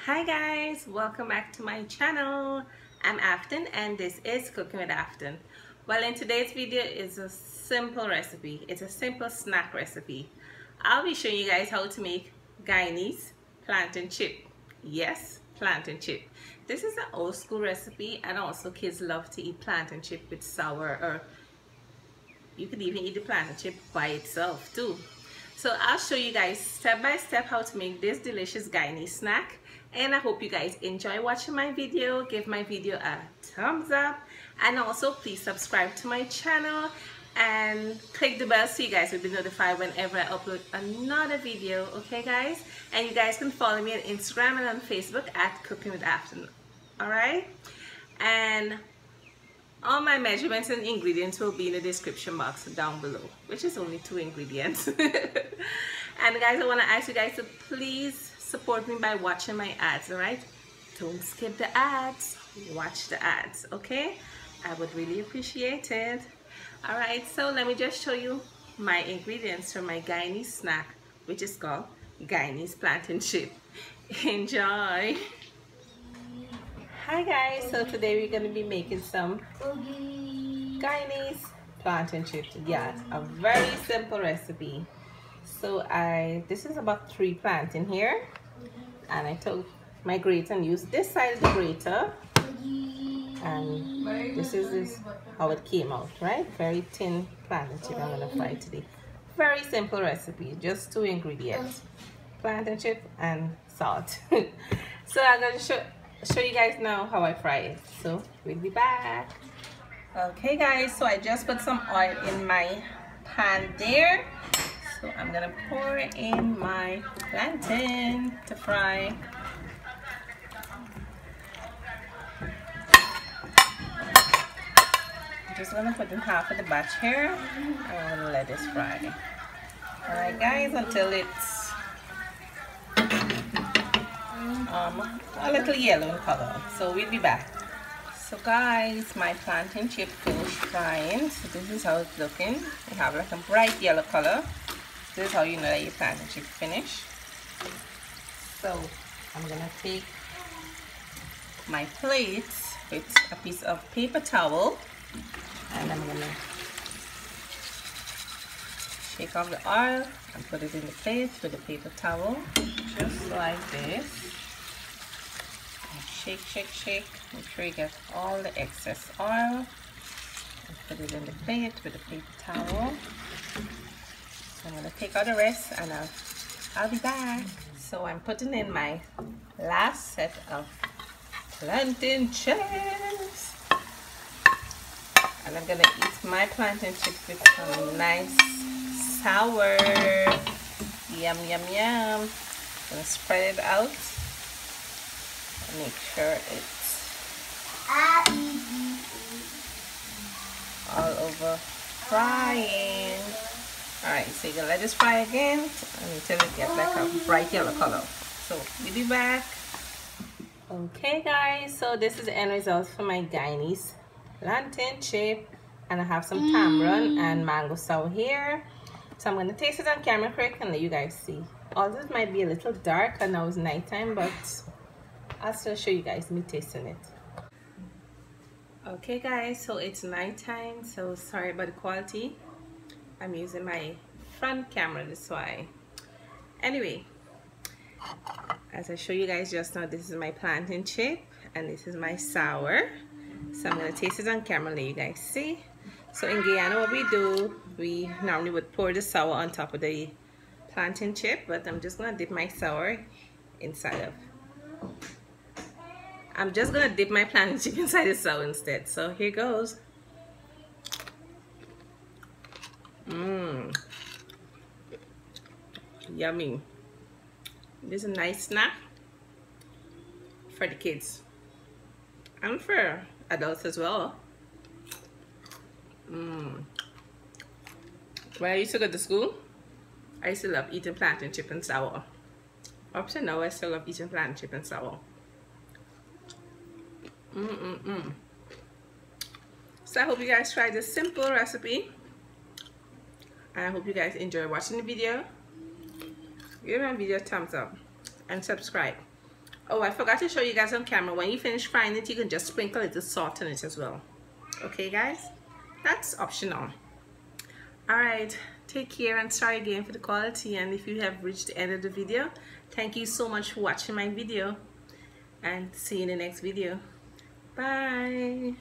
Hi guys, welcome back to my channel. I'm Afton and this is Cooking with Afton. Well, in today's video is a simple recipe. It's a simple snack recipe. I'll be showing you guys how to make Guyanese plantain chip. Yes, plantain chip. This is an old school recipe and also kids love to eat plantain chip with sour, or you could even eat the plantain chip by itself too. So I'll show you guys step by step how to make this delicious Guyanese snack, and I hope you guys enjoy watching my video. Give my video a thumbs up and also please subscribe to my channel and click the bell so you guys will be notified whenever I upload another video. Okay guys, and you guys can follow me on Instagram and on Facebook at Cooking with Afton. Alright, and all my measurements and ingredients will be in the description box down below, which is only 2 ingredients. And guys, I want to ask you guys to please support me by watching my ads. Alright, don't skip the ads, watch the ads, okay? I would really appreciate it. Alright, so let me just show you my ingredients for my Guyanese snack, which is called Guyanese plantain chip. Enjoy. Hi guys, so today we're going to be making some Guyanese plantain chips. Yeah, a very simple recipe. So this is about 3 plantain here, and I took my grater and used this side of the grater, and this is how it came out, right? Very thin plantain chip I'm going to fry today. Very simple recipe, just 2 ingredients, plantain chip and salt. So I'm going to show you guys now how I fry it, so we'll be back. Okay guys, so I just put some oil in my pan there, so I'm gonna pour in my plantain to fry. I'm just gonna put in half of the batch here and I'm gonna let this fry. Alright guys, until it's a little yellow in color, so we'll be back. So guys, my plantain chip finished frying, so this is how it's looking. You have like a bright yellow color. This is how you know that your plantain chip finished. So I'm gonna take my plate with a piece of paper towel and I'm gonna shake off the oil and put it in the plate with the paper towel, just like this. Shake, shake, shake. Make sure you get all the excess oil. And put it in the plate with the paper towel. So I'm going to take out the rest and I'll be back. So I'm putting in my last set of plantain chips. And I'm going to eat my plantain chips with some nice sour. Yum, yum, yum. I'm going to spread it out. Make sure it's all over frying. Alright, so you're gonna let this fry again until it gets like a bright yellow color. So we'll be back. Okay guys, so this is the end result for my Guyanese plantain chip, and I have some tamarind and mango sour here. So I'm gonna taste it on camera quick and let you guys see. Although it might be a little dark and now it's nighttime, but I'll still show you guys me tasting it. Okay guys, so it's nighttime, so sorry about the quality. I'm using my front camera, that's why. Anyway, as I show you guys just now, this is my plantain chip and this is my sour. So I'm gonna taste it on camera and let you guys see. So in Guyana, what we do, we normally would pour the sour on top of the plantain chip, but I'm just gonna dip my sour inside of. I'm just gonna dip my plantain chip inside the sour instead. So here goes. Yummy. This is a nice snack for the kids and for adults as well. When I used to go to school, I used to love eating plantain chip and sour. Up to now, I still love eating plantain chip and sour. So I hope you guys try this simple recipe, and I hope you guys enjoy watching the video. Give my video a thumbs up and subscribe. Oh, I forgot to show you guys on camera. When you finish frying it, you can just sprinkle a little salt on it as well. Okay, guys? That's optional. Alright, take care and sorry again for the quality. And if you have reached the end of the video, thank you so much for watching my video. And see you in the next video. Bye.